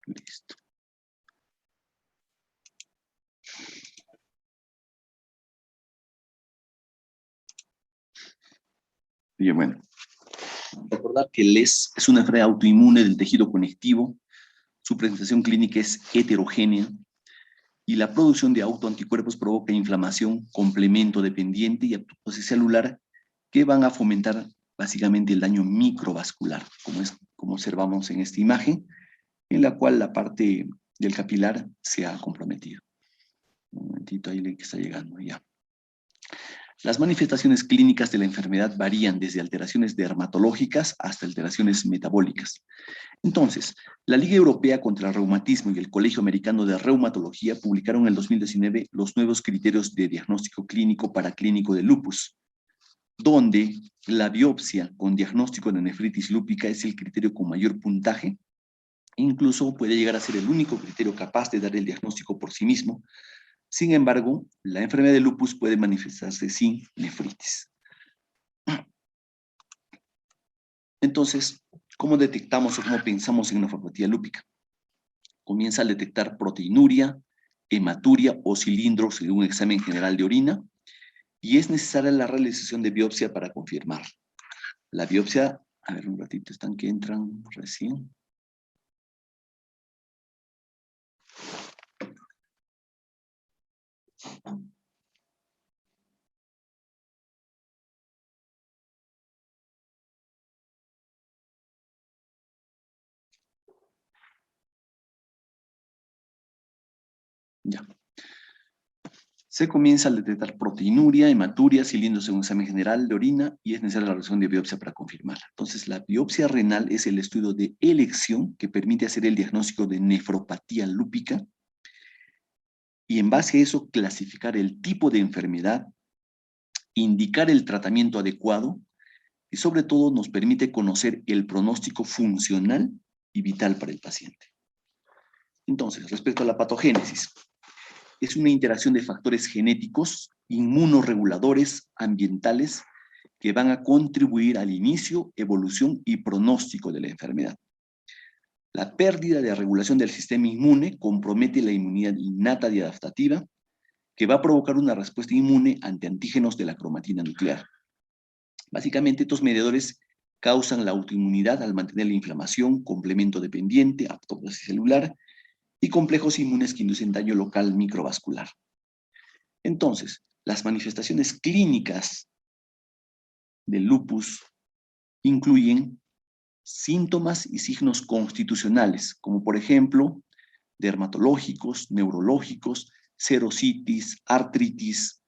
Listo. Bien, bueno. Recordar que el LES es una enfermedad autoinmune del tejido conectivo. Su presentación clínica es heterogénea y la producción de autoanticuerpos provoca inflamación complemento dependiente y apoptosis celular que van a fomentar básicamente el daño microvascular, como observamos en esta imagen, en la cual la parte del capilar se ha comprometido. Un momentito ahí que está llegando ya. Las manifestaciones clínicas de la enfermedad varían desde alteraciones dermatológicas hasta alteraciones metabólicas. Entonces, la Liga Europea contra el Reumatismo y el Colegio Americano de Reumatología publicaron en el 2019 los nuevos criterios de diagnóstico clínico para clínico de lupus, donde la biopsia con diagnóstico de nefritis lúpica es el criterio con mayor puntaje. Incluso puede llegar a ser el único criterio capaz de dar el diagnóstico por sí mismo. Sin embargo, la enfermedad de lupus puede manifestarse sin nefritis. Entonces, ¿cómo detectamos o cómo pensamos en una nefropatía lúpica? Comienza al detectar proteinuria, hematuria o cilindros en un examen general de orina y es necesaria la realización de biopsia para confirmar. La biopsia, a ver un ratito, están que entran recién. Ya. Se comienza al detectar proteinuria, hematuria, cilindros en un examen general de orina y es necesaria la realización de biopsia para confirmarla. Entonces, la biopsia renal es el estudio de elección que permite hacer el diagnóstico de nefropatía lúpica y en base a eso clasificar el tipo de enfermedad, indicar el tratamiento adecuado y sobre todo nos permite conocer el pronóstico funcional y vital para el paciente. Entonces, respecto a la patogénesis, es una interacción de factores genéticos, inmunorreguladores, ambientales, que van a contribuir al inicio, evolución y pronóstico de la enfermedad. La pérdida de regulación del sistema inmune compromete la inmunidad innata y adaptativa, que va a provocar una respuesta inmune ante antígenos de la cromatina nuclear. Básicamente, estos mediadores causan la autoinmunidad al mantener la inflamación, complemento dependiente, apoptosis celular y complejos inmunes que inducen daño local microvascular. Entonces, las manifestaciones clínicas del lupus incluyen síntomas y signos constitucionales, como por ejemplo, dermatológicos, neurológicos, serositis, artritis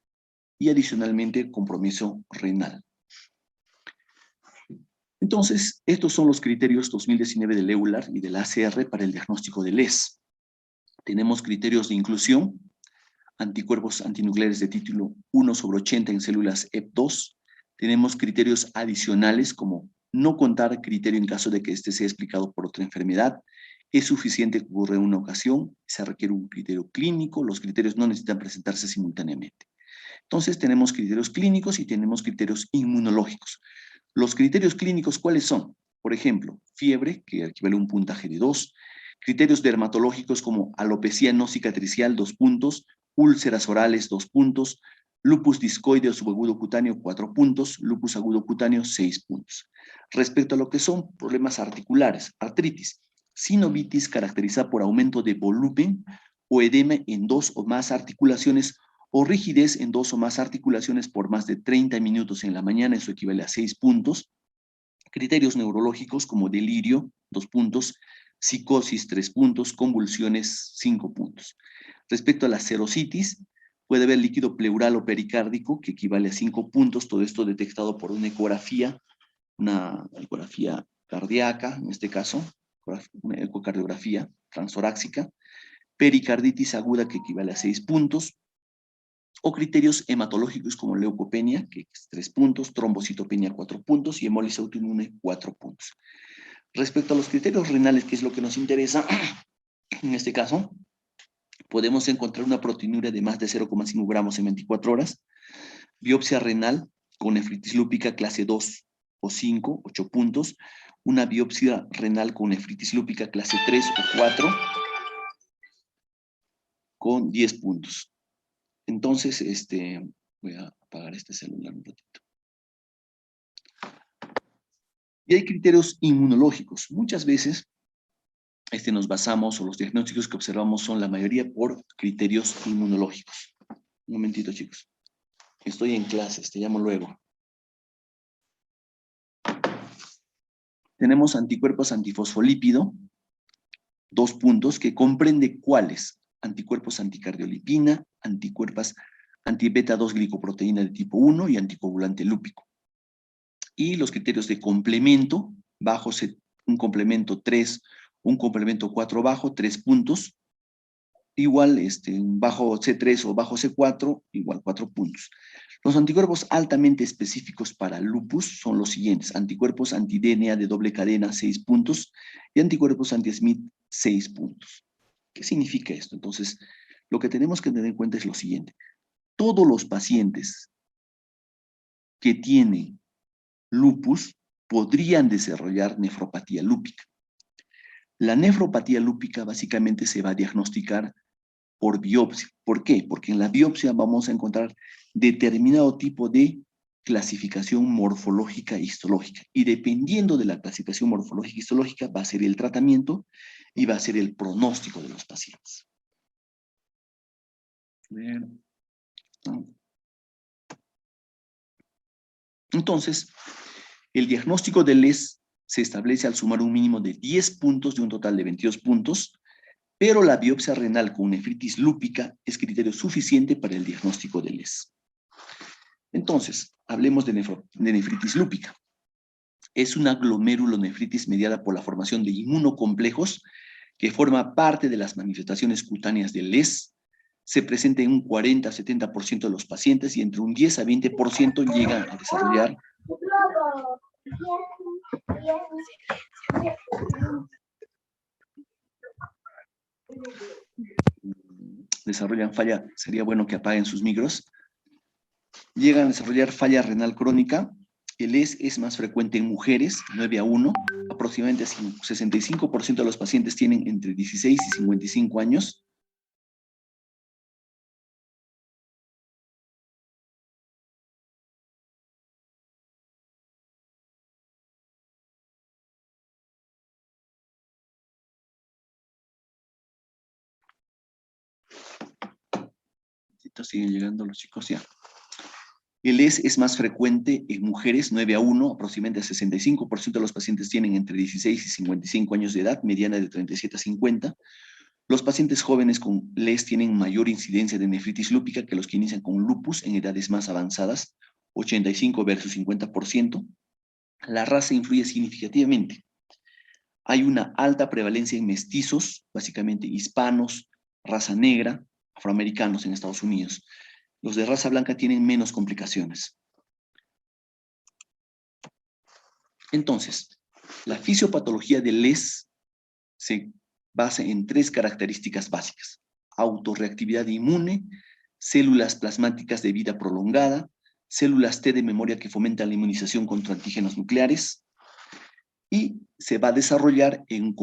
y adicionalmente compromiso renal. Entonces, estos son los criterios 2019 del EULAR y del ACR para el diagnóstico de LES. Tenemos criterios de inclusión, anticuerpos antinucleares de título 1/80 en células EP2. Tenemos criterios adicionales como no contar criterio en caso de que este sea explicado por otra enfermedad. Es suficiente que ocurra en una ocasión, se requiere un criterio clínico, los criterios no necesitan presentarse simultáneamente. Entonces tenemos criterios clínicos y tenemos criterios inmunológicos. Los criterios clínicos, ¿cuáles son? Por ejemplo, fiebre, que equivale a un puntaje de 2, criterios dermatológicos como alopecia no cicatricial, 2 puntos, úlceras orales, 2 puntos, lupus discoide o subagudo cutáneo, 4 puntos, lupus agudo cutáneo, 6 puntos. Respecto a lo que son problemas articulares, artritis, sinovitis caracterizada por aumento de volumen o edema en 2 o más articulaciones o rigidez en 2 o más articulaciones por más de 30 minutos en la mañana, eso equivale a 6 puntos. Criterios neurológicos como delirio, 2 puntos, psicosis, 3 puntos, convulsiones, 5 puntos. Respecto a la serositis, puede haber líquido pleural o pericárdico, que equivale a 5 puntos, todo esto detectado por una ecografía cardíaca, en este caso, una ecocardiografía transtorácica, pericarditis aguda, que equivale a 6 puntos, o criterios hematológicos como leucopenia, que es 3 puntos, trombocitopenia 4 puntos y hemólisis autoinmune 4 puntos. Respecto a los criterios renales, que es lo que nos interesa, en este caso, podemos encontrar una proteinuria de más de 0,5 gramos en 24 horas, biopsia renal con nefritis lúpica clase 2 o 5, 8 puntos. Una biopsia renal con nefritis lúpica clase 3 o 4 con 10 puntos. Entonces, voy a apagar este celular un ratito. Y hay criterios inmunológicos. Muchas veces nos basamos, o los diagnósticos que observamos son la mayoría por criterios inmunológicos. Un momentito, chicos. Estoy en clases, te llamo luego. Tenemos anticuerpos antifosfolípido, 2 puntos, que comprende cuáles: anticuerpos anticardiolipina, anticuerpos anti-beta-2 glicoproteína de tipo 1 y anticoagulante lúpico. Y los criterios de complemento, bajo un complemento 3, un complemento 4 bajo, 3 puntos. Igual, bajo C3 o bajo C4, igual 4 puntos. Los anticuerpos altamente específicos para lupus son los siguientes: anticuerpos anti-DNA de doble cadena, 6 puntos, y anticuerpos anti-Smith, 6 puntos. ¿Qué significa esto? Entonces, lo que tenemos que tener en cuenta es lo siguiente: todos los pacientes que tienen lupus podrían desarrollar nefropatía lúpica. La nefropatía lúpica básicamente se va a diagnosticar por biopsia. ¿Por qué? Porque en la biopsia vamos a encontrar determinado tipo de clasificación morfológica e histológica. Y dependiendo de la clasificación morfológica e histológica va a ser el tratamiento y va a ser el pronóstico de los pacientes. Bien. Entonces, el diagnóstico de LES se establece al sumar un mínimo de 10 puntos de un total de 22 puntos, pero la biopsia renal con nefritis lúpica es criterio suficiente para el diagnóstico de LES. Entonces, hablemos de nefritis lúpica. Es una glomerulonefritis mediada por la formación de inmunocomplejos que forma parte de las manifestaciones cutáneas de LES. Se presenta en un 40-70% de los pacientes y entre un 10 a 20% llega a desarrollar falla. Sería bueno que apaguen sus micros. Llegan a desarrollar falla renal crónica. El LES es más frecuente en mujeres, 9-1. Aproximadamente 65% de los pacientes tienen entre 16 y 55 años. Siguen llegando los chicos ya. El LES es más frecuente en mujeres, 9-1, aproximadamente 65% de los pacientes tienen entre 16 y 55 años de edad, mediana de 37 a 50. Los pacientes jóvenes con LES tienen mayor incidencia de nefritis lúpica que los que inician con lupus en edades más avanzadas, 85 versus 50%. La raza influye significativamente. Hay una alta prevalencia en mestizos, básicamente hispanos, raza negra, afroamericanos en Estados Unidos. Los de raza blanca tienen menos complicaciones. Entonces, la fisiopatología de LES se basa en 3 características básicas: autorreactividad inmune, células plasmáticas de vida prolongada, células T de memoria que fomentan la inmunización contra antígenos nucleares, y se va a desarrollar en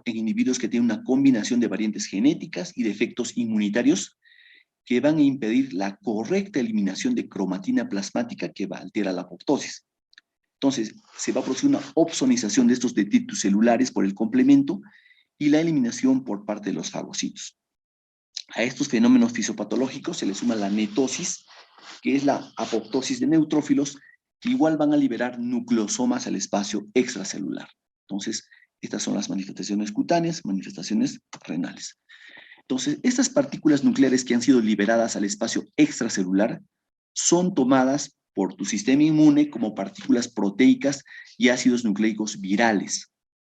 individuos que tienen una combinación de variantes genéticas y de efectos inmunitarios que van a impedir la correcta eliminación de cromatina plasmática que va a alterar la apoptosis. Entonces, se va a producir una opsonización de estos detritus celulares por el complemento y la eliminación por parte de los fagocitos. A estos fenómenos fisiopatológicos se le suma la netosis, que es la apoptosis de neutrófilos, que igual van a liberar nucleosomas al espacio extracelular. Entonces, estas son las manifestaciones cutáneas, manifestaciones renales. Entonces, estas partículas nucleares que han sido liberadas al espacio extracelular son tomadas por tu sistema inmune como partículas proteicas y ácidos nucleicos virales,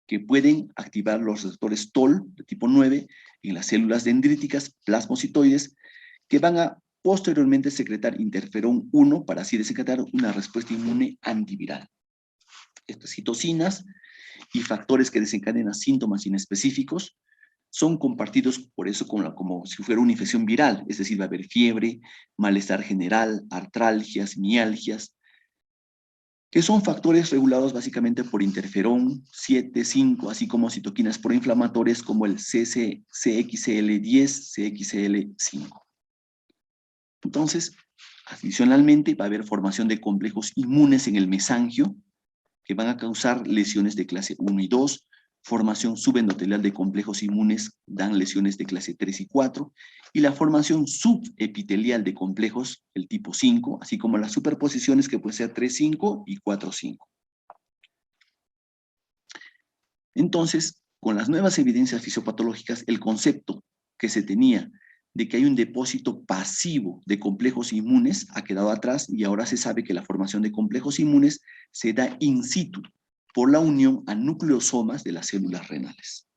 que pueden activar los receptores TOL de tipo 9 en las células dendríticas plasmocitoides, que van a posteriormente secretar interferón 1 para así desencadenar una respuesta inmune antiviral. Estas citocinas y factores que desencadenan síntomas inespecíficos son compartidos por eso como si fuera una infección viral, es decir, va a haber fiebre, malestar general, artralgias, mialgias, que son factores regulados básicamente por interferón 7, 5, así como citoquinas proinflamatorias como el CXCL10, CXCL5. Entonces, adicionalmente va a haber formación de complejos inmunes en el mesangio, que van a causar lesiones de clase 1 y 2, formación subendotelial de complejos inmunes dan lesiones de clase 3 y 4, y la formación subepitelial de complejos, el tipo 5, así como las superposiciones que puede ser 3-5 y 4-5. Entonces, con las nuevas evidencias fisiopatológicas, el concepto que se tenía de que hay un depósito pasivo de complejos inmunes ha quedado atrás y ahora se sabe que la formación de complejos inmunes se da in situ por la unión a nucleosomas de las células renales.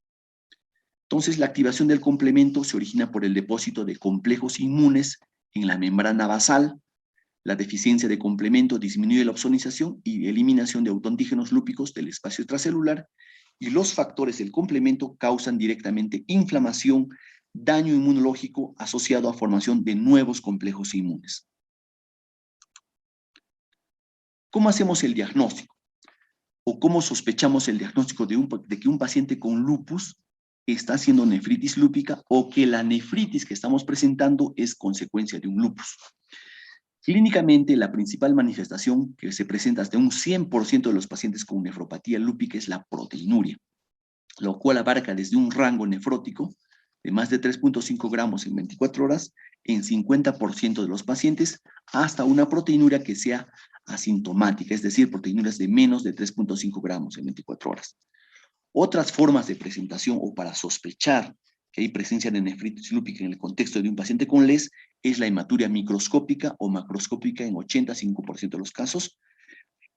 Entonces, la activación del complemento se origina por el depósito de complejos inmunes en la membrana basal. La deficiencia de complemento disminuye la opsonización y eliminación de autoantígenos lúpicos del espacio extracelular, y los factores del complemento causan directamente inflamación, daño inmunológico asociado a formación de nuevos complejos inmunes. ¿Cómo hacemos el diagnóstico? ¿O cómo sospechamos el diagnóstico de que un paciente con lupus está haciendo nefritis lúpica o que la nefritis que estamos presentando es consecuencia de un lupus? Clínicamente, la principal manifestación que se presenta hasta un 100% de los pacientes con nefropatía lúpica es la proteinuria, lo cual abarca desde un rango nefrótico de más de 3.5 gramos en 24 horas en 50% de los pacientes, hasta una proteinuria que sea asintomática, es decir, proteinurias de menos de 3.5 gramos en 24 horas. Otras formas de presentación o para sospechar que hay presencia de nefritis lúpica en el contexto de un paciente con LES es la hematuria microscópica o macroscópica en 85% de los casos,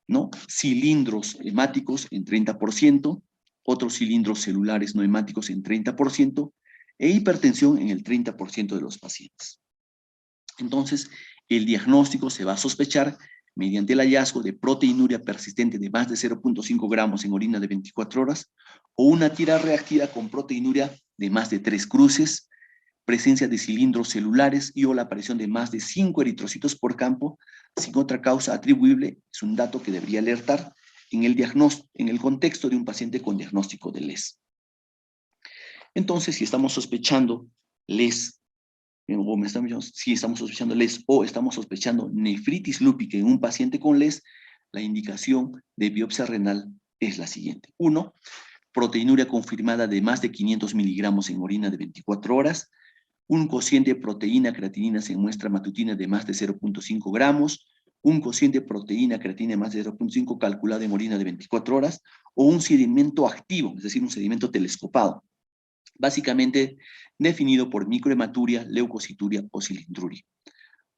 ¿no? Cilindros hemáticos en 30%, otros cilindros celulares no hemáticos en 30%, e hipertensión en el 30% de los pacientes. Entonces, el diagnóstico se va a sospechar mediante el hallazgo de proteinuria persistente de más de 0.5 gramos en orina de 24 horas, o una tira reactiva con proteinuria de más de 3 cruces, presencia de cilindros celulares y o la aparición de más de 5 eritrocitos por campo, sin otra causa atribuible. Es un dato que debería alertar en el contexto de un paciente con diagnóstico de LES. Entonces, si estamos sospechando LES, si estamos sospechando LES o estamos sospechando nefritis lúpica en un paciente con LES, la indicación de biopsia renal es la siguiente. 1. Proteinuria confirmada de más de 500 miligramos en orina de 24 horas, un cociente de proteína creatinina en muestra matutina de más de 0.5 gramos, un cociente de proteína creatinina de más de 0.5 calculado en orina de 24 horas, o un sedimento activo, es decir, un sedimento telescopado, básicamente definido por microhematuria, leucocituria o cilindruria,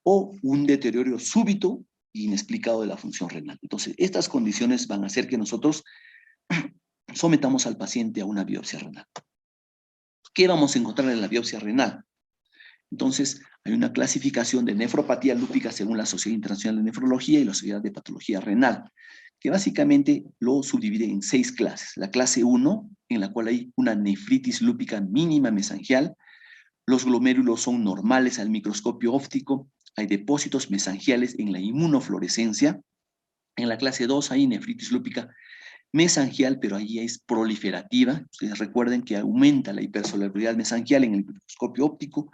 o un deterioro súbito e inexplicado de la función renal. Entonces, estas condiciones van a hacer que nosotros sometamos al paciente a una biopsia renal. ¿Qué vamos a encontrar en la biopsia renal? Entonces, hay una clasificación de nefropatía lúpica según la Sociedad Internacional de Nefrología y la Sociedad de Patología Renal, que básicamente lo subdivide en 6 clases. La clase 1, en la cual hay una nefritis lúpica mínima mesangial, los glomérulos son normales al microscopio óptico, hay depósitos mesangiales en la inmunofluorescencia. En la clase 2 hay nefritis lúpica mesangial, pero allí es proliferativa. Ustedes recuerden que aumenta la hipersolubilidad mesangial en el microscopio óptico,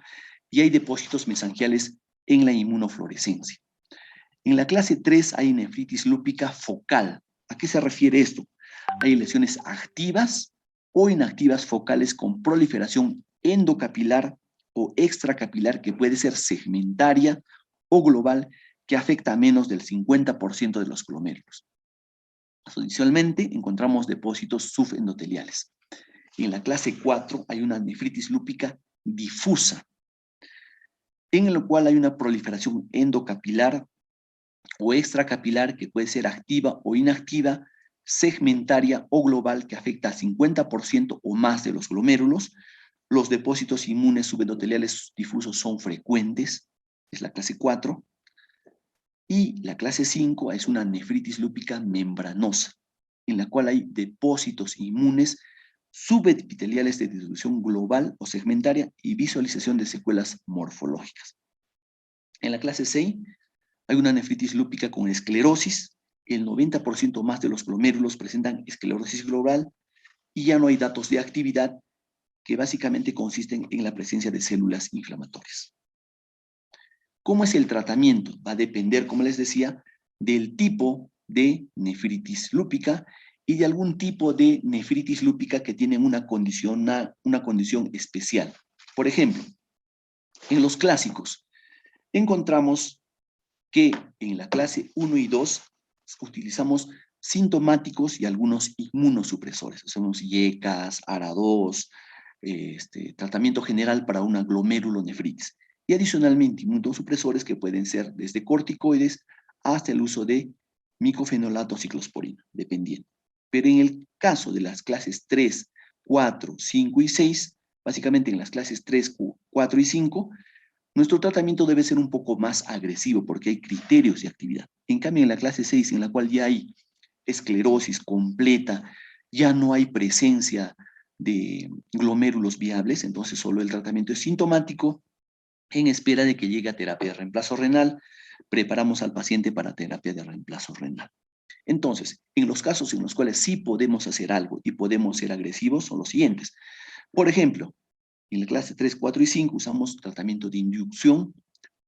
y hay depósitos mesangiales en la inmunofluorescencia. En la clase 3 hay nefritis lúpica focal. ¿A qué se refiere esto? Hay lesiones activas o inactivas focales con proliferación endocapilar o extracapilar, que puede ser segmentaria o global, que afecta a menos del 50% de los glomérulos. Adicionalmente, encontramos depósitos subendoteliales. En la clase 4 hay una nefritis lúpica difusa, en el cual hay una proliferación endocapilar o extracapilar que puede ser activa o inactiva, segmentaria o global, que afecta a 50% o más de los glomérulos. Los depósitos inmunes subendoteliales difusos son frecuentes, es la clase 4. Y la clase 5 es una nefritis lúpica membranosa, en la cual hay depósitos inmunes subepiteliales de distribución global o segmentaria y visualización de secuelas morfológicas. En la clase 6 hay una nefritis lúpica con esclerosis, el 90% más de los glomérulos presentan esclerosis global y ya no hay datos de actividad que básicamente consisten en la presencia de células inflamatorias. ¿Cómo es el tratamiento? Va a depender, como les decía, del tipo de nefritis lúpica y de algún tipo de nefritis lúpica que tienen una condición especial. Por ejemplo, en los clásicos encontramos que en la clase 1 y 2 utilizamos sintomáticos y algunos inmunosupresores. Hacemos IECAS, ARA2, tratamiento general para una glomerulonefritis. Y adicionalmente inmunosupresores que pueden ser desde corticoides hasta el uso de micofenolato o ciclosporina, dependiendo. Pero en el caso de las clases 3, 4, 5 y 6, básicamente en las clases 3, 4 y 5, nuestro tratamiento debe ser un poco más agresivo porque hay criterios de actividad. En cambio, en la clase 6, en la cual ya hay esclerosis completa, ya no hay presencia de glomérulos viables, entonces solo el tratamiento es sintomático en espera de que llegue a terapia de reemplazo renal. Preparamos al paciente para terapia de reemplazo renal. Entonces, en los casos en los cuales sí podemos hacer algo y podemos ser agresivos son los siguientes. Por ejemplo, en la clase 3, 4 y 5 usamos tratamiento de inducción.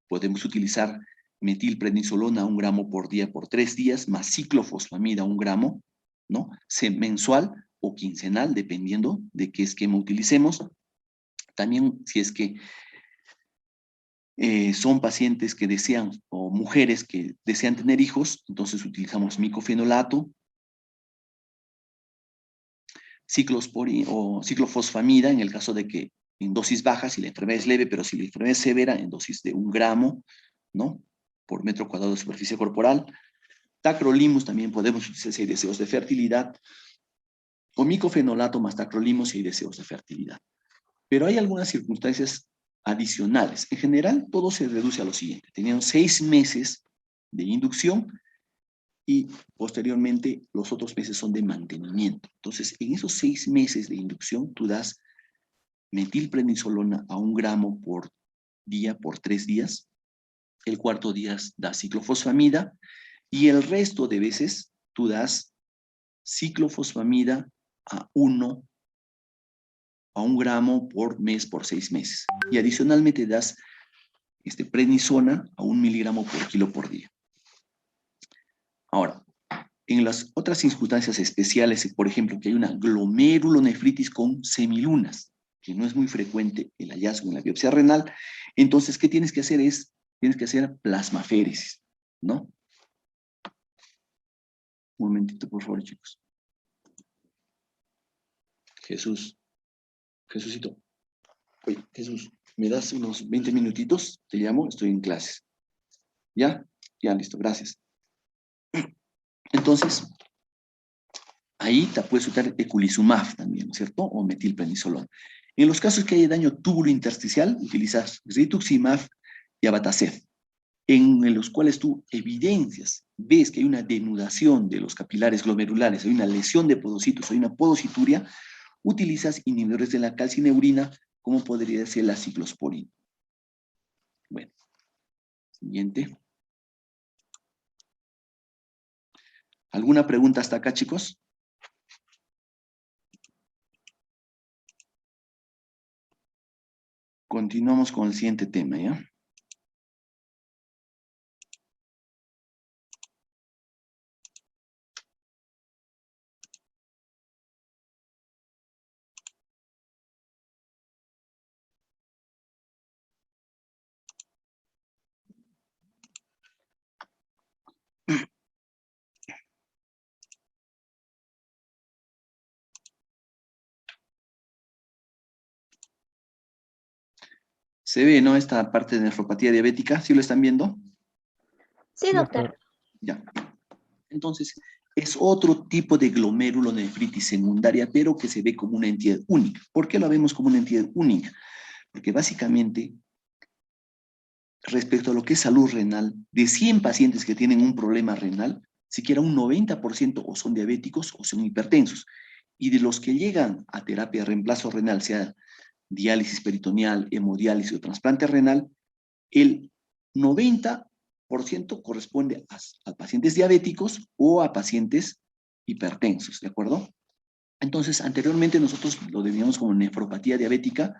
Podemos utilizar metilprednisolona 1 gramo por día por 3 días, más ciclofosfamida 1 gramo, ¿no? Mensual o quincenal, dependiendo de qué esquema utilicemos. También, si es que son pacientes que desean, o mujeres que desean tener hijos, entonces utilizamos micofenolato, ciclosporina o ciclofosfamida en el caso de que en dosis bajas, si la enfermedad es leve, pero si la enfermedad es severa, en dosis de 1 gramo, ¿no? Por metro cuadrado de superficie corporal. Tacrolimus también podemos utilizar si hay deseos de fertilidad, o micofenolato más tacrolimus si hay deseos de fertilidad. Pero hay algunas circunstancias adicionales. En general, todo se reduce a lo siguiente. Tenían 6 meses de inducción y posteriormente los otros meses son de mantenimiento. Entonces, en esos 6 meses de inducción, tú das metilprednisolona a 1 gramo por día por 3 días. El cuarto día das ciclofosfamida y el resto de veces tú das ciclofosfamida a 1 gramo por mes por 6 meses. Y adicionalmente das prednisona a 1 miligramo por kilo por día. Ahora, en las otras circunstancias especiales, por ejemplo, que hay una glomerulonefritis con semilunas, que no es muy frecuente el hallazgo en la biopsia renal, entonces, ¿qué tienes que hacer? Tienes que hacer plasmaféresis, ¿no? Un momentito, por favor, chicos. Jesucito. Oye, Jesús, ¿me das unos 20 minutitos? Te llamo, estoy en clases. ¿Ya? Ya, listo, gracias. Entonces, ahí te puedes usar eculizumab también, ¿no es cierto? O metilprednisolona. En los casos que hay daño túbulo-intersticial, utilizas rituximab y abatacept, en los cuales tú evidencias, ves que hay una denudación de los capilares glomerulares, hay una lesión de podocitos, hay una podocituria, utilizas inhibidores de la calcineurina, como podría ser la ciclosporina. Bueno, siguiente. ¿Alguna pregunta hasta acá, chicos? Continuamos con el siguiente tema, ¿ya? Se ve, ¿no? Esta parte de nefropatía diabética, ¿sí lo están viendo? Sí, doctor. Ya. Entonces, es otro tipo de glomerulonefritis secundaria, pero que se ve como una entidad única. ¿Por qué lo vemos como una entidad única? Porque básicamente, respecto a lo que es salud renal, de 100 pacientes que tienen un problema renal, siquiera un 90% o son diabéticos o son hipertensos. Y de los que llegan a terapia de reemplazo renal, sea diálisis peritoneal, hemodiálisis o trasplante renal, el 90 corresponde a pacientes diabéticos o a pacientes hipertensos, ¿de acuerdo? Entonces, anteriormente nosotros lo definíamos como nefropatía diabética.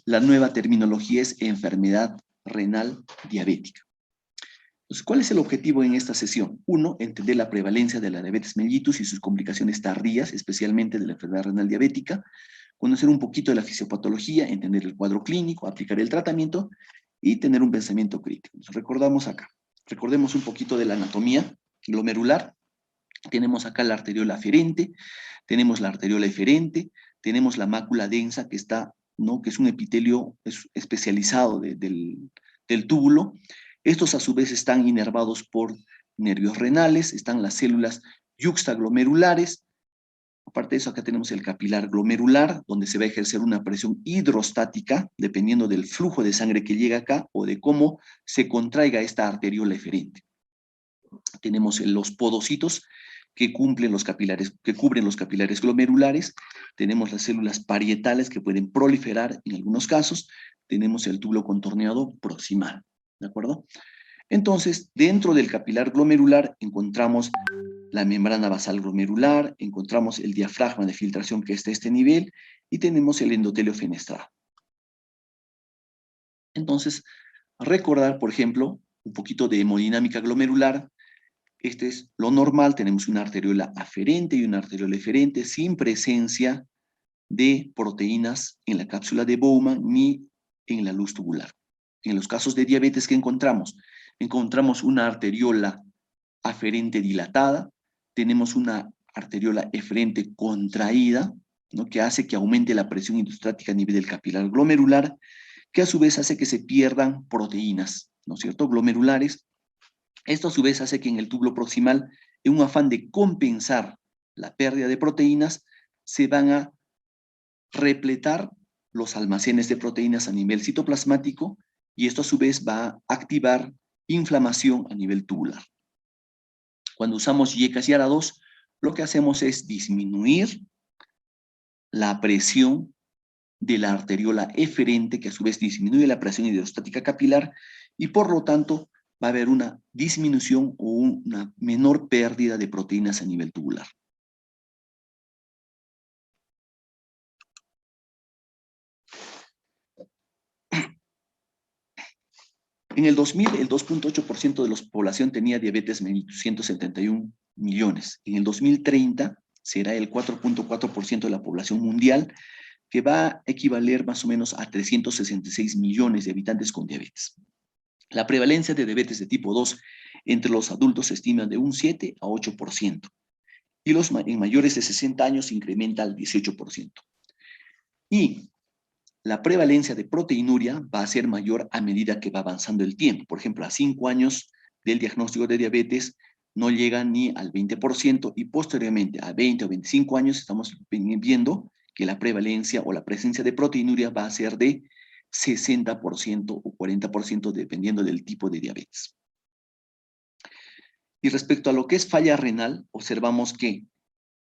La nueva terminología es enfermedad renal diabética. Entonces, ¿cuál es el objetivo en esta sesión? Uno, entender la prevalencia de la diabetes mellitus y sus complicaciones tardías, especialmente de la enfermedad renal diabética, conocer un poquito de la fisiopatología, entender el cuadro clínico, aplicar el tratamiento y tener un pensamiento crítico. Nos recordamos acá. Recordemos un poquito de la anatomía glomerular. Tenemos acá la arteriola aferente, tenemos la arteriola eferente, tenemos la mácula densa que está, ¿no? Que es un epitelio especializado del túbulo. Estos a su vez están inervados por nervios renales, están las células yuxtaglomerulares. Aparte de eso, acá tenemos el capilar glomerular, donde se va a ejercer una presión hidrostática, dependiendo del flujo de sangre que llega acá o de cómo se contraiga esta arteriola eferente. Tenemos los podocitos que cubren los capilares glomerulares. Tenemos las células parietales que pueden proliferar en algunos casos. Tenemos el túbulo contorneado proximal, ¿de acuerdo? Entonces, dentro del capilar glomerular encontramos la membrana basal glomerular, encontramos el diafragma de filtración que está a este nivel y tenemos el endotelio fenestrado. Entonces, recordar, por ejemplo, un poquito de hemodinámica glomerular. Este es lo normal, tenemos una arteriola aferente y una arteriola eferente sin presencia de proteínas en la cápsula de Bowman ni en la luz tubular. En los casos de diabetes, ¿qué encontramos? Encontramos una arteriola aferente dilatada, tenemos una arteriola eferente contraída, ¿no? Que hace que aumente la presión hidrostática a nivel del capilar glomerular, que a su vez hace que se pierdan proteínas, ¿no es cierto?, glomerulares. Esto a su vez hace que en el túbulo proximal, en un afán de compensar la pérdida de proteínas, se van a repletar los almacenes de proteínas a nivel citoplasmático y esto a su vez va a activar inflamación a nivel tubular. Cuando usamos YECAS y ARA2, lo que hacemos es disminuir la presión de la arteriola eferente, que a su vez disminuye la presión hidrostática capilar y por lo tanto va a haber una disminución o una menor pérdida de proteínas a nivel tubular. En el 2000, el 2.8% de la población tenía diabetes mellitus, 171 millones. En el 2030 será el 4.4% de la población mundial, que va a equivaler más o menos a 366 millones de habitantes con diabetes. La prevalencia de diabetes de tipo 2 entre los adultos se estima de un 7 a 8%, y en mayores de 60 años se incrementa al 18%. Y la prevalencia de proteinuria va a ser mayor a medida que va avanzando el tiempo. Por ejemplo, a 5 años del diagnóstico de diabetes no llega ni al 20% y posteriormente a 20 o 25 años estamos viendo que la prevalencia o la presencia de proteinuria va a ser de 60% o 40% dependiendo del tipo de diabetes. Y respecto a lo que es falla renal, observamos que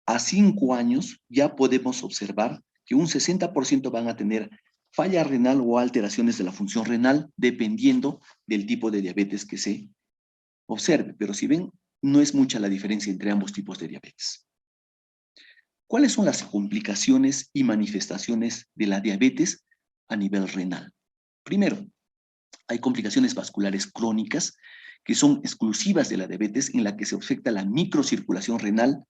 a 5 años ya podemos observar que un 60% van a tener falla renal o alteraciones de la función renal dependiendo del tipo de diabetes que se observe. Pero si ven, no es mucha la diferencia entre ambos tipos de diabetes. ¿Cuáles son las complicaciones y manifestaciones de la diabetes a nivel renal? Primero, hay complicaciones vasculares crónicas que son exclusivas de la diabetes en la que se afecta la microcirculación renal,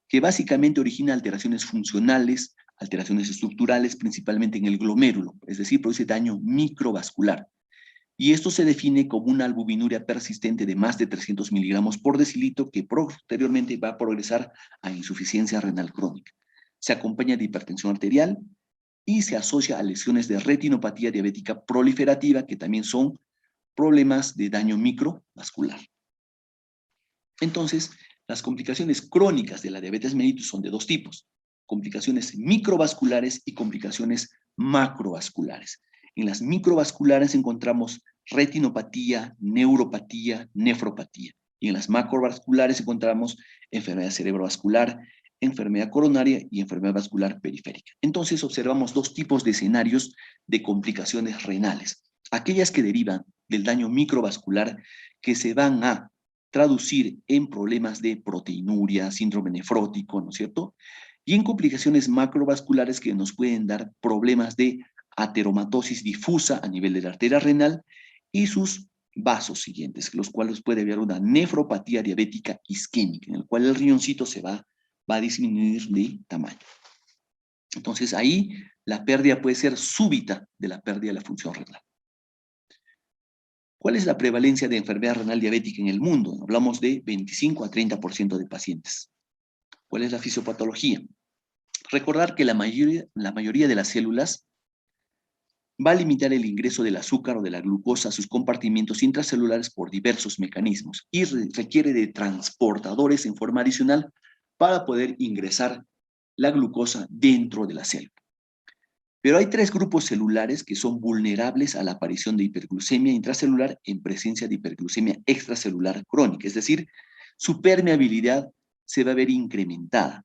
que básicamente origina alteraciones funcionales, alteraciones estructurales, principalmente en el glomérulo, es decir, produce daño microvascular. Y esto se define como una albuminuria persistente de más de 300 miligramos por decilitro que posteriormente va a progresar a insuficiencia renal crónica. Se acompaña de hipertensión arterial y se asocia a lesiones de retinopatía diabética proliferativa, que también son problemas de daño microvascular. Entonces, las complicaciones crónicas de la diabetes mellitus son de dos tipos: complicaciones microvasculares y complicaciones macrovasculares. En las microvasculares encontramos retinopatía, neuropatía, nefropatía. Y en las macrovasculares encontramos enfermedad cerebrovascular, enfermedad coronaria y enfermedad vascular periférica. Entonces observamos dos tipos de escenarios de complicaciones renales. aquellas que derivan del daño microvascular que se van a traducir en problemas de proteinuria, síndrome nefrótico, ¿no es cierto? Y en complicaciones macrovasculares que nos pueden dar problemas de ateromatosis difusa a nivel de la arteria renal y sus vasos siguientes, los cuales puede haber una nefropatía diabética isquémica, en el cual el riñoncito va a disminuir de tamaño. Entonces ahí la pérdida puede ser súbita de la pérdida de la función renal. ¿Cuál es la prevalencia de enfermedad renal diabética en el mundo? Hablamos de 25 a 30% de pacientes. ¿Cuál es la fisiopatología? Recordar que la mayoría de las células va a limitar el ingreso del azúcar o de la glucosa a sus compartimientos intracelulares por diversos mecanismos y requiere de transportadores en forma adicional para poder ingresar la glucosa dentro de la célula. Pero hay 3 grupos celulares que son vulnerables a la aparición de hiperglucemia intracelular en presencia de hiperglucemia extracelular crónica, es decir, su permeabilidad se va a ver incrementada.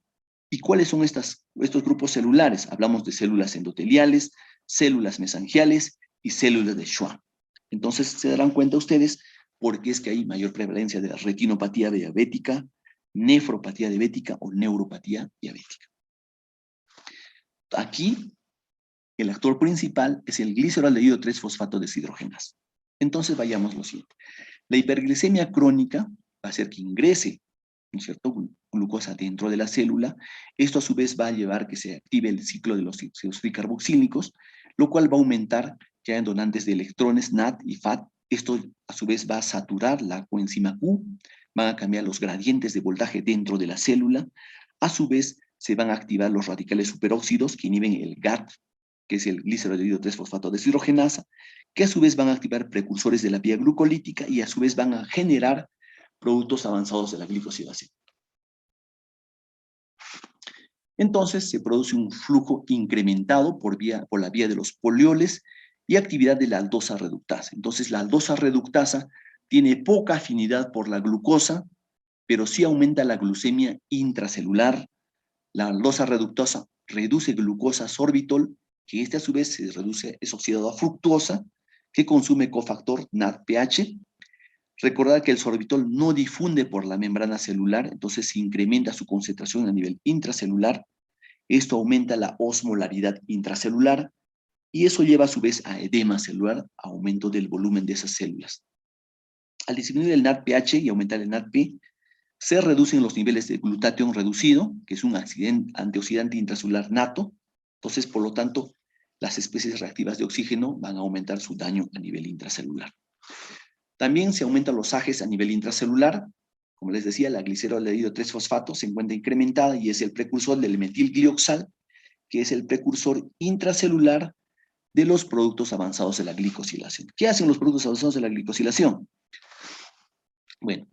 ¿Y cuáles son estos grupos celulares? Hablamos de células endoteliales, células mesangiales y células de Schwann. Entonces se darán cuenta ustedes por qué es que hay mayor prevalencia de la retinopatía diabética, nefropatía diabética o neuropatía diabética. Aquí el actor principal es el gliceraldehído 3-fosfato deshidrogenasa. Entonces vayamos lo siguiente. La hiperglicemia crónica va a hacer que ingrese, ¿no es cierto?, glucosa dentro de la célula. Esto a su vez va a llevar que se active el ciclo de los carboxílicos, lo cual va a aumentar que hayan donantes de electrones NAD y FAT. Esto a su vez va a saturar la coenzima Q, van a cambiar los gradientes de voltaje dentro de la célula. A su vez se van a activar los radicales superóxidos que inhiben el GAT, que es el gliceraldehído 3-fosfato deshidrogenasa, que a su vez van a activar precursores de la vía glucolítica y a su vez van a generar productos avanzados de la glicosidación. Entonces se produce un flujo incrementado por la vía de los polioles y actividad de la aldosa reductasa. Entonces la aldosa reductasa tiene poca afinidad por la glucosa, pero sí aumenta la glucemia intracelular. La aldosa reductasa reduce glucosa sorbitol, que este a su vez es oxidado a fructosa, que consume cofactor NADPH. Recordar que el sorbitol no difunde por la membrana celular, entonces se incrementa su concentración a nivel intracelular. Esto aumenta la osmolaridad intracelular y eso lleva a su vez a edema celular, aumento del volumen de esas células. Al disminuir el NADPH y aumentar el NADP, se reducen los niveles de glutatión reducido, que es un antioxidante intracelular nato. Entonces, por lo tanto, las especies reactivas de oxígeno van a aumentar su daño a nivel intracelular. También se aumentan los AGEs a nivel intracelular. Como les decía, la gliceraldehído 3-fosfato se encuentra incrementada y es el precursor del metilglioxal, que es el precursor intracelular de los productos avanzados de la glicosilación. ¿Qué hacen los productos avanzados de la glicosilación? Bueno,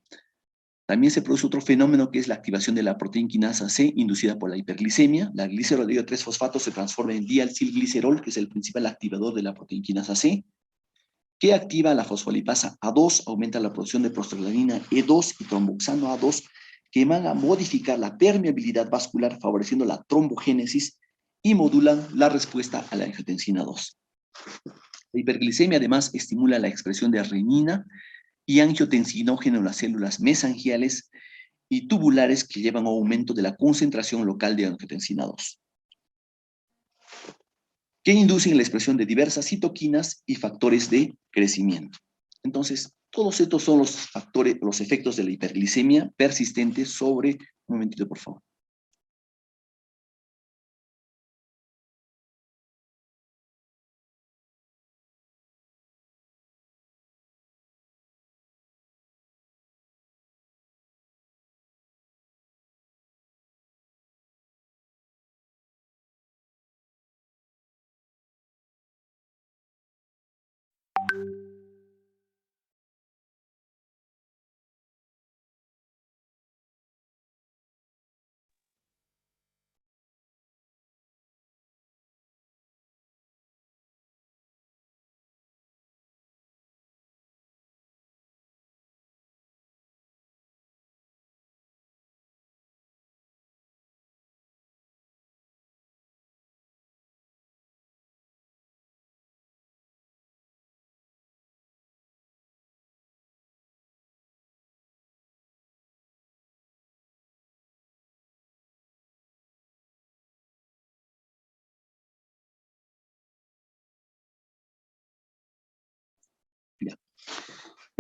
también se produce otro fenómeno que es la activación de la proteína quinasa C inducida por la hiperglicemia. La gliceraldehído 3-fosfato se transforma en diacilglicerol, que es el principal activador de la proteína quinasa C, que activa la fosfolipasa A2, aumenta la producción de prostaglandina E2 y tromboxano A2, que van a modificar la permeabilidad vascular, favoreciendo la trombogénesis y modulan la respuesta a la angiotensina 2. La hiperglicemia además estimula la expresión de renina y angiotensinógeno en las células mesangiales y tubulares que llevan a un aumento de la concentración local de angiotensina 2, que inducen la expresión de diversas citoquinas y factores de crecimiento. Entonces, todos estos son los factores, los efectos de la hiperglicemia persistente sobre, un momentito por favor.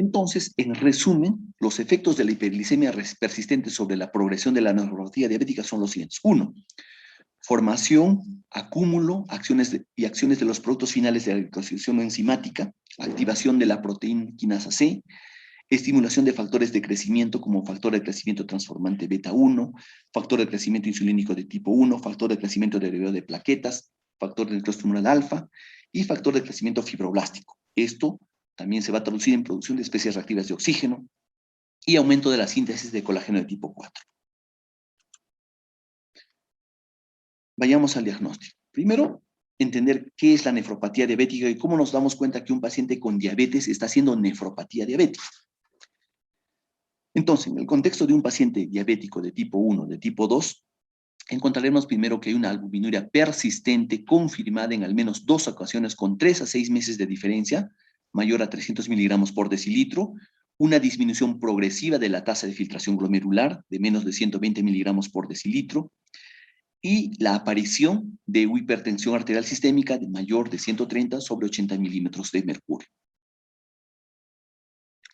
Entonces, en resumen, los efectos de la hiperglicemia persistente sobre la progresión de la nefropatía diabética son los siguientes. 1. Formación, acúmulo, acciones de los productos finales de la glicosilación enzimática, activación de la proteína quinasa C, estimulación de factores de crecimiento como factor de crecimiento transformante beta 1, factor de crecimiento insulínico de tipo 1, factor de crecimiento derivado de plaquetas, factor de necrosis tumoral alfa y factor de crecimiento fibroblástico. Esto también se va a traducir en producción de especies reactivas de oxígeno y aumento de la síntesis de colágeno de tipo 4. Vayamos al diagnóstico. Primero, entender qué es la nefropatía diabética y cómo nos damos cuenta que un paciente con diabetes está haciendo nefropatía diabética. Entonces, en el contexto de un paciente diabético de tipo 1, de tipo 2, encontraremos primero que hay una albuminuria persistente confirmada en al menos 2 ocasiones con 3 a 6 meses de diferencia, mayor a 300 miligramos por decilitro, una disminución progresiva de la tasa de filtración glomerular de menos de 120 miligramos por decilitro, y la aparición de hipertensión arterial sistémica de mayor de 130 sobre 80 milímetros de mercurio.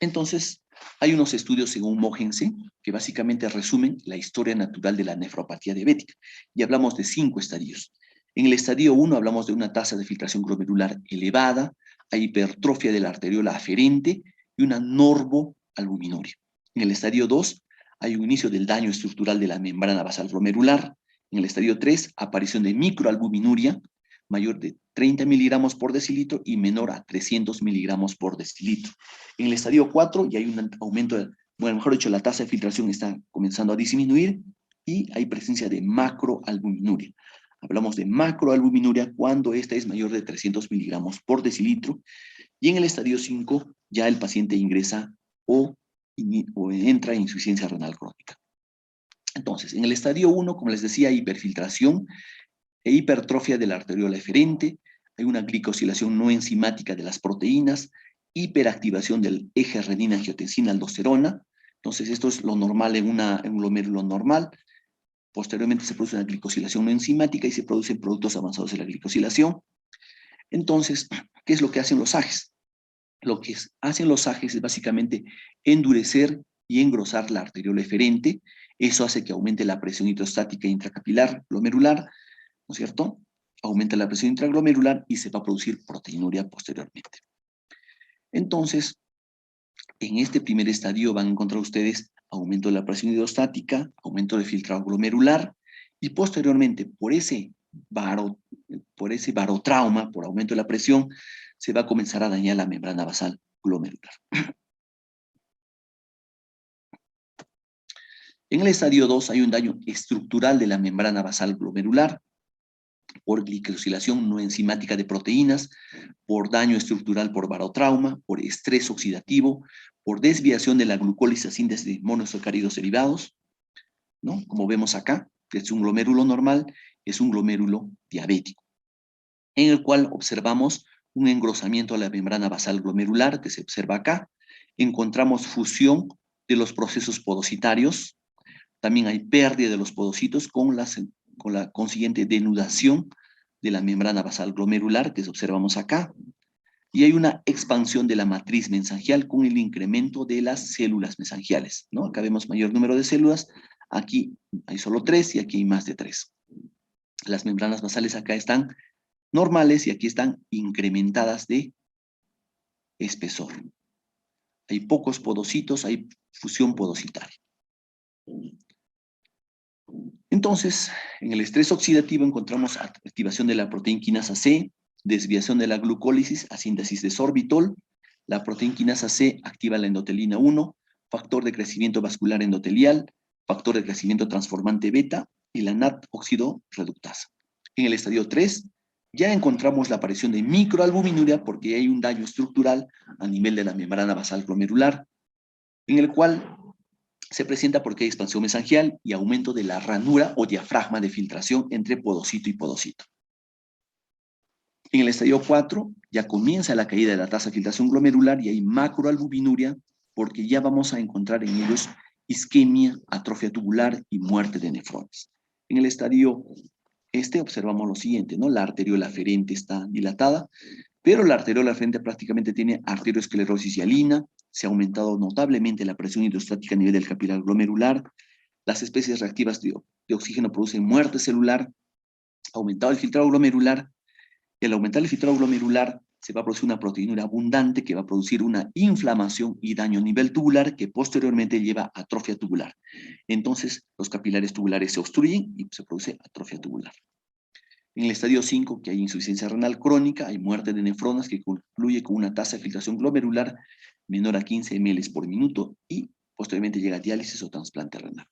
Entonces, hay unos estudios según Mogensen que básicamente resumen la historia natural de la nefropatía diabética y hablamos de 5 estadios. En el estadio 1 hablamos de una tasa de filtración glomerular elevada, hay hipertrofia de la arteriola aferente y una normoalbuminuria. En el estadio 2 hay un inicio del daño estructural de la membrana basal glomerular. En el estadio 3, aparición de microalbuminuria, mayor de 30 miligramos por decilitro y menor a 300 miligramos por decilitro. En el estadio 4 ya hay un aumento, bueno, mejor dicho, la tasa de filtración está comenzando a disminuir y hay presencia de macroalbuminuria. Hablamos de macroalbuminuria cuando esta es mayor de 300 miligramos por decilitro. Y en el estadio 5 ya el paciente ingresa o entra en insuficiencia renal crónica. Entonces, en el estadio 1, como les decía, hay hiperfiltración e hipertrofia de la arteriola eferente, hay una glicosilación no enzimática de las proteínas, hiperactivación del eje renina-angiotensina-aldosterona. Entonces, esto es lo normal en un glomérulo normal. Posteriormente se produce una glicosilación no enzimática y se producen productos avanzados de la glicosilación. Entonces, ¿qué es lo que hacen los AGEs? Lo que hacen los AGEs es básicamente endurecer y engrosar la arteriola eferente. Eso hace que aumente la presión hidrostática intracapilar glomerular, ¿no es cierto? Aumenta la presión intraglomerular y se va a producir proteinuria posteriormente. Entonces, en este primer estadio van a encontrar ustedes aumento de la presión hidrostática, aumento de filtrado glomerular y posteriormente por ese barotrauma, por aumento de la presión, se va a comenzar a dañar la membrana basal glomerular. En el estadio 2 hay un daño estructural de la membrana basal glomerular por glicosilación no enzimática de proteínas, por daño estructural por barotrauma, por estrés oxidativo, por desviación de la glucólisis a síntesis de monosacáridos derivados, ¿no? Como vemos acá, que es un glomérulo normal, es un glomérulo diabético, en el cual observamos un engrosamiento de la membrana basal glomerular, que se observa acá. Encontramos fusión de los procesos podocitarios, también hay pérdida de los podocitos con la consiguiente denudación de la membrana basal glomerular, que observamos acá, y hay una expansión de la matriz mesangial con el incremento de las células mesangiales, ¿no? Acá vemos mayor número de células, aquí hay solo 3 y aquí hay más de 3. Las membranas basales acá están normales y aquí están incrementadas de espesor. Hay pocos podocitos, hay fusión podocitaria. Entonces, en el estrés oxidativo encontramos activación de la proteína quinasa C, desviación de la glucólisis a síntesis de sorbitol. La proteína quinasa C activa la endotelina 1, factor de crecimiento vascular endotelial, factor de crecimiento transformante beta y la NAT óxido reductasa. En el estadio 3 ya encontramos la aparición de microalbuminuria porque hay un daño estructural a nivel de la membrana basal glomerular, en el cual se presenta porque hay expansión mesangial y aumento de la ranura o diafragma de filtración entre podocito y podocito. En el estadio 4 ya comienza la caída de la tasa de filtración glomerular y hay macroalbuminuria porque ya vamos a encontrar en ellos isquemia, atrofia tubular y muerte de nefrones. En el estadio observamos lo siguiente, ¿no? La arteriola aferente está dilatada, pero la arteriola aferente prácticamente tiene arteriosclerosis hialina, se ha aumentado notablemente la presión hidrostática a nivel del capilar glomerular, las especies reactivas de oxígeno producen muerte celular, ha aumentado el filtrado glomerular, y al aumentar el filtrado glomerular se va a producir una proteinura abundante que va a producir una inflamación y daño a nivel tubular que posteriormente lleva a atrofia tubular. Entonces, los capilares tubulares se obstruyen y se produce atrofia tubular. En el estadio 5, que hay insuficiencia renal crónica, hay muerte de nefronas que concluye con una tasa de filtración glomerular menor a 15 ml por minuto y posteriormente llega a diálisis o trasplante renal.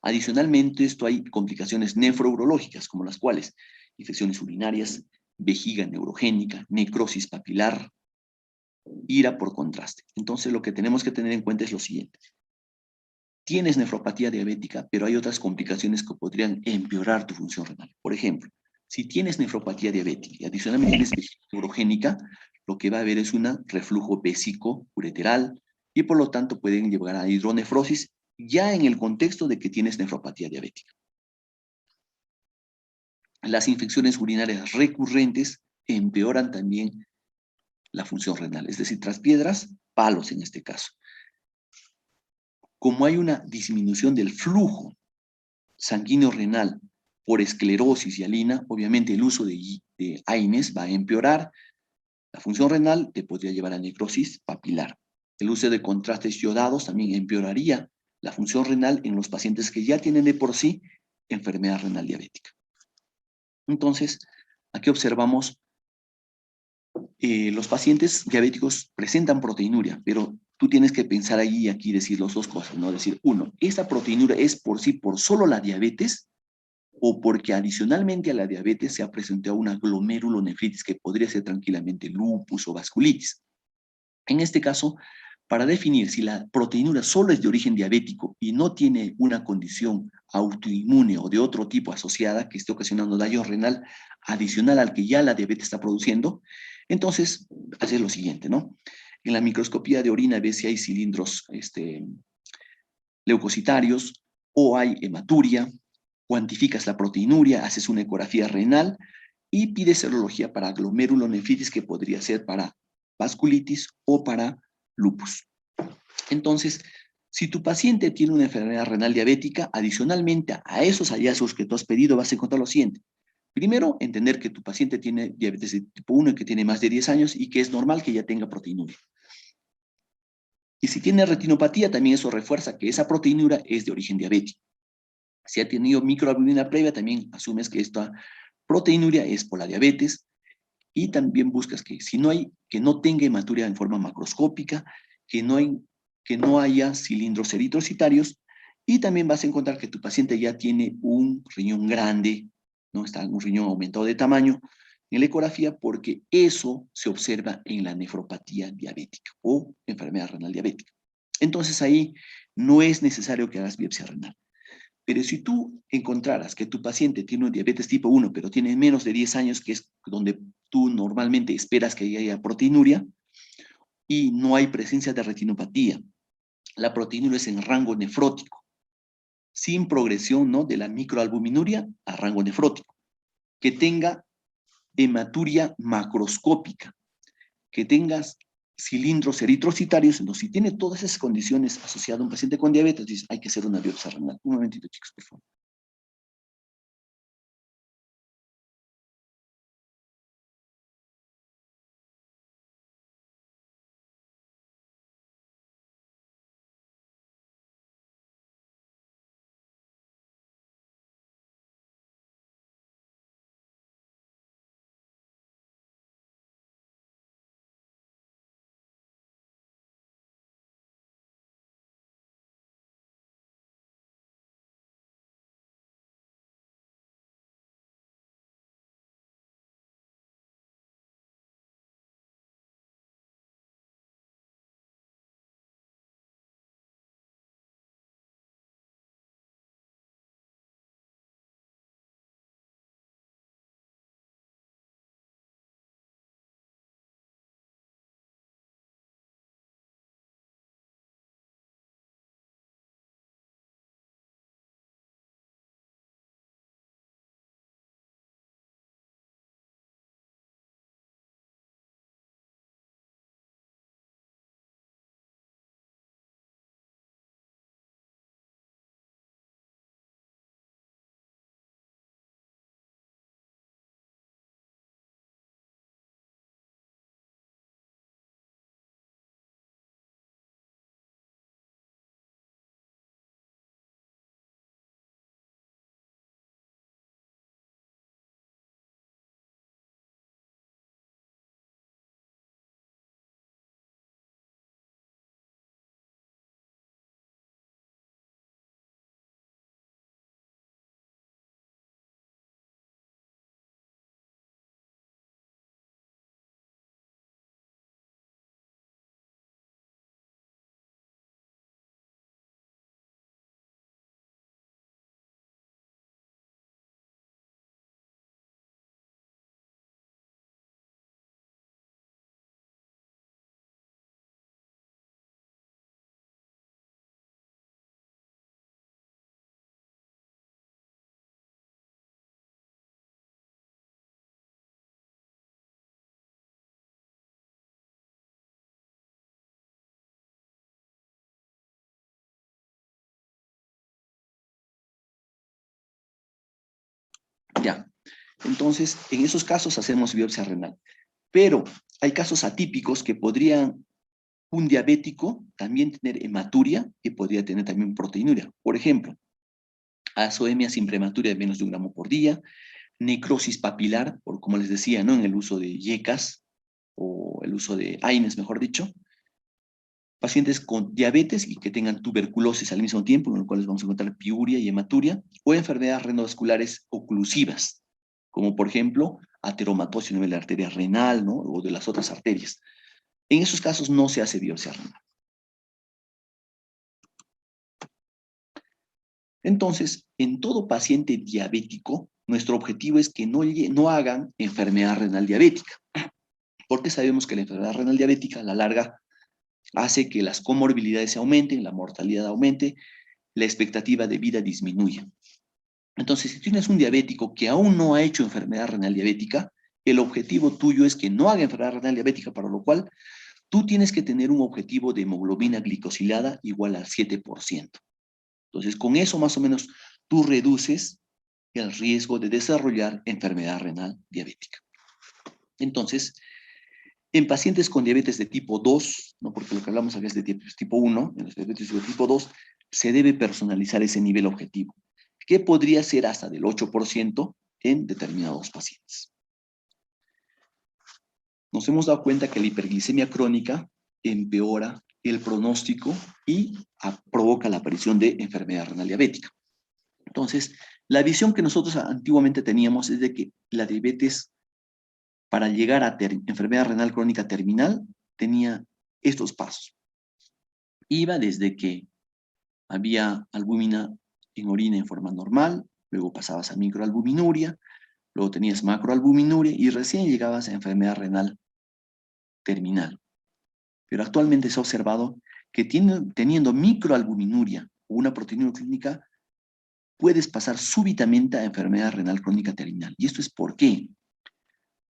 Adicionalmente, esto hay complicaciones nefrourológicas, como las cuales infecciones urinarias, vejiga neurogénica, necrosis papilar, ira por contraste. Entonces, lo que tenemos que tener en cuenta es lo siguiente. Tienes nefropatía diabética, pero hay otras complicaciones que podrían empeorar tu función renal. Por ejemplo, si tienes nefropatía diabética y adicionalmente tienes vejiga neurogénica, lo que va a haber es un reflujo vésico-ureteral y por lo tanto pueden llevar a hidronefrosis ya en el contexto de que tienes nefropatía diabética. Las infecciones urinarias recurrentes empeoran también la función renal, es decir, tras piedras, palos en este caso. Como hay una disminución del flujo sanguíneo renal por esclerosis y hialina, obviamente el uso de AINES va a empeorar. La función renal te podría llevar a necrosis papilar. El uso de contrastes yodados también empeoraría la función renal en los pacientes que ya tienen de por sí enfermedad renal diabética. Entonces, aquí observamos los pacientes diabéticos presentan proteinuria, pero tú tienes que pensar ahí y aquí decir las dos cosas, ¿no? Decir, uno, ¿esta proteinura es por sí, por solo la diabetes? ¿O porque adicionalmente a la diabetes se ha presentado una glomerulonefritis que podría ser tranquilamente lupus o vasculitis? En este caso, para definir si la proteinura solo es de origen diabético y no tiene una condición autoinmune o de otro tipo asociada que esté ocasionando daño renal adicional al que ya la diabetes está produciendo, entonces haces lo siguiente, ¿no? En la microscopía de orina ves si hay cilindros leucocitarios o hay hematuria, cuantificas la proteinuria, haces una ecografía renal y pides serología para glomerulonefritis que podría ser para vasculitis o para lupus. Entonces, si tu paciente tiene una enfermedad renal diabética, adicionalmente a esos hallazgos que tú has pedido, vas a encontrar lo siguiente. Primero, entender que tu paciente tiene diabetes de tipo 1 y que tiene más de 10 años y que es normal que ya tenga proteinuria. Y si tiene retinopatía, también eso refuerza que esa proteinura es de origen diabético. Si ha tenido microalbumina previa, también asumes que esta proteinuria es por la diabetes y también buscas que si no hay, que no tenga hematuria en forma macroscópica, que no haya cilindros eritrocitarios y también vas a encontrar que tu paciente ya tiene un riñón grande, ¿no? Está un riñón aumentado de tamaño en la ecografía porque eso se observa en la nefropatía diabética o enfermedad renal diabética. Entonces ahí no es necesario que hagas biopsia renal. Pero si tú encontraras que tu paciente tiene un diabetes tipo 1, pero tiene menos de 10 años, que es donde tú normalmente esperas que haya proteinuria, y no hay presencia de retinopatía, la proteinuria es en rango nefrótico, sin progresión, ¿no?, de la microalbuminuria a rango nefrótico, que tenga hematuria macroscópica, que tengas cilindros eritrocitarios, entonces si tiene todas esas condiciones asociadas a un paciente con diabetes, dices, hay que hacer una biopsia renal. Un momentito, chicos, por favor. Ya. Entonces, en esos casos hacemos biopsia renal. Pero hay casos atípicos que podrían un diabético también tener hematuria y podría tener también proteinuria. Por ejemplo, azoemia sin prematuria de menos de 1 gramo por día, necrosis papilar, por como les decía, ¿no? En el uso de yecas o el uso de AINES, mejor dicho. Pacientes con diabetes y que tengan tuberculosis al mismo tiempo, en los cuales vamos a encontrar piuria y hematuria, o enfermedades renovasculares oclusivas, como por ejemplo ateromatosis a nivel de la arteria renal, ¿no? O de las otras arterias. En esos casos no se hace biopsia renal. Entonces, en todo paciente diabético, nuestro objetivo es que no hagan enfermedad renal diabética, porque sabemos que la enfermedad renal diabética a la larga hace que las comorbilidades se aumenten, la mortalidad aumente, la expectativa de vida disminuye. Entonces, si tienes un diabético que aún no ha hecho enfermedad renal diabética, el objetivo tuyo es que no haga enfermedad renal diabética, para lo cual tú tienes que tener un objetivo de hemoglobina glicosilada igual al 7%. Entonces, con eso más o menos tú reduces el riesgo de desarrollar enfermedad renal diabética. Entonces, en pacientes con diabetes de tipo 2, ¿no? Porque lo que hablamos acá es de tipo 1, en los diabetes de tipo 2, se debe personalizar ese nivel objetivo, que podría ser hasta del 8% en determinados pacientes. Nos hemos dado cuenta que la hiperglicemia crónica empeora el pronóstico y provoca la aparición de enfermedad renal diabética. Entonces, la visión que nosotros antiguamente teníamos es de que la diabetes, para llegar a enfermedad renal crónica terminal, tenía estos pasos. Iba desde que había albúmina en orina en forma normal, luego pasabas a microalbuminuria, luego tenías macroalbuminuria y recién llegabas a enfermedad renal terminal. Pero actualmente se ha observado que teniendo microalbuminuria o una proteinuria clínica, puedes pasar súbitamente a enfermedad renal crónica terminal. ¿Y esto es por qué?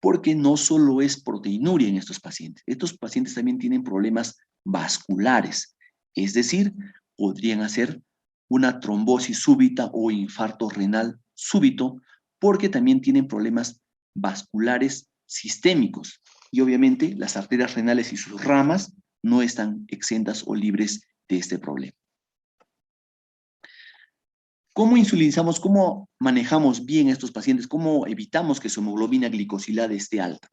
Porque no solo es proteinuria en estos pacientes también tienen problemas vasculares, es decir, podrían hacer una trombosis súbita o infarto renal súbito, porque también tienen problemas vasculares sistémicos. Y obviamente las arterias renales y sus ramas no están exentas o libres de este problema. ¿Cómo insulinizamos, cómo manejamos bien a estos pacientes? ¿Cómo evitamos que su hemoglobina glicosilada esté alta,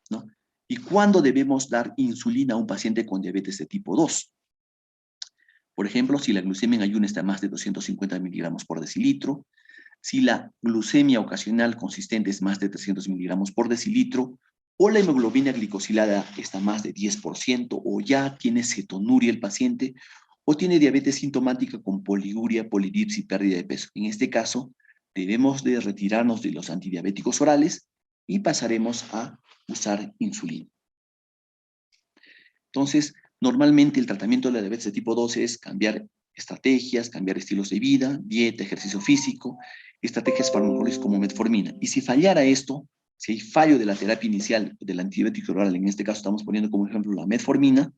¿no? ¿Y cuándo debemos dar insulina a un paciente con diabetes de tipo 2? Por ejemplo, si la glucemia en ayuno está más de 250 miligramos por decilitro, si la glucemia ocasional consistente es más de 300 miligramos por decilitro, o la hemoglobina glicosilada está más de 10%, o ya tiene cetonuria el paciente, o tiene diabetes sintomática con poliuria, polidipsia y pérdida de peso. En este caso, debemos de retirarnos de los antidiabéticos orales y pasaremos a usar insulina. Entonces, normalmente el tratamiento de la diabetes de tipo 2 es cambiar estrategias, cambiar estilos de vida, dieta, ejercicio físico, estrategias farmacológicas como metformina. Y si fallara esto, si hay fallo de la terapia inicial del antidiabético oral, en este caso estamos poniendo como ejemplo la metformina,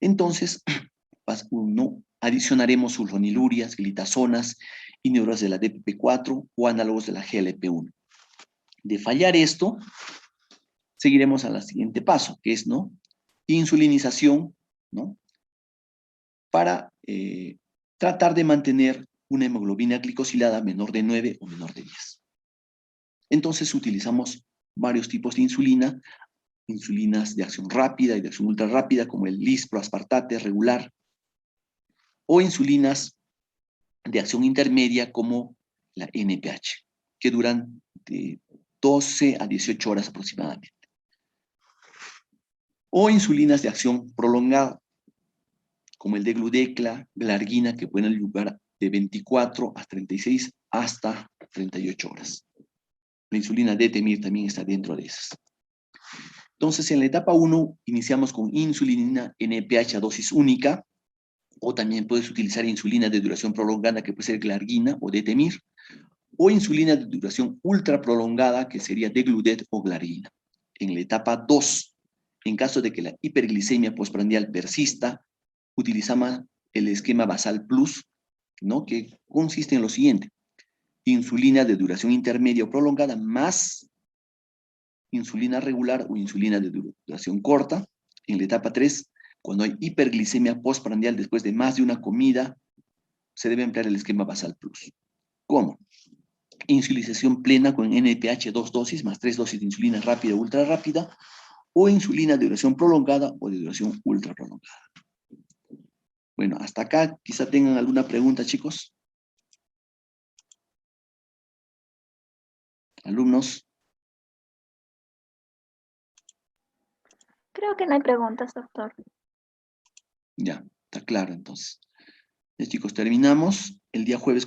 entonces adicionaremos sulfonilurias, glitazonas, inhibidores de la DPP4 o análogos de la GLP-1. De fallar esto, seguiremos al siguiente paso, que es, ¿no?, insulinización, ¿no?, para tratar de mantener una hemoglobina glicosilada menor de 9 o menor de 10. Entonces utilizamos varios tipos de insulina, insulinas de acción rápida y de acción ultra rápida, como el lispro aspartate regular, o insulinas de acción intermedia como la NPH, que duran de 12 a 18 horas aproximadamente. O insulinas de acción prolongada, como el de Gludecla, Glargina, que pueden lugar de 24 a 36 hasta 38 horas. La insulina D-Temir también está dentro de esas. Entonces, en la etapa 1 iniciamos con insulina NPH a dosis única, o también puedes utilizar insulina de duración prolongada, que puede ser Glargina o D-Temir, o insulina de duración ultra prolongada, que sería Degludet o Glargina. En la etapa 2, en caso de que la hiperglicemia postprandial persista, utilizamos el esquema basal plus, ¿no?, que consiste en lo siguiente. insulina de duración intermedia o prolongada más insulina regular o insulina de duración corta. En la etapa 3, cuando hay hiperglicemia postprandial después de más de una comida, se debe emplear el esquema basal plus. ¿Cómo? Insulinización plena con NPH 2 dosis más 3 dosis de insulina rápida o ultra rápida, o insulina de duración prolongada o de duración ultra prolongada. Bueno, hasta acá quizá tengan alguna pregunta, chicos. Alumnos. Creo que no hay preguntas, doctor. Ya, está claro entonces. Ya, chicos, terminamos. El día jueves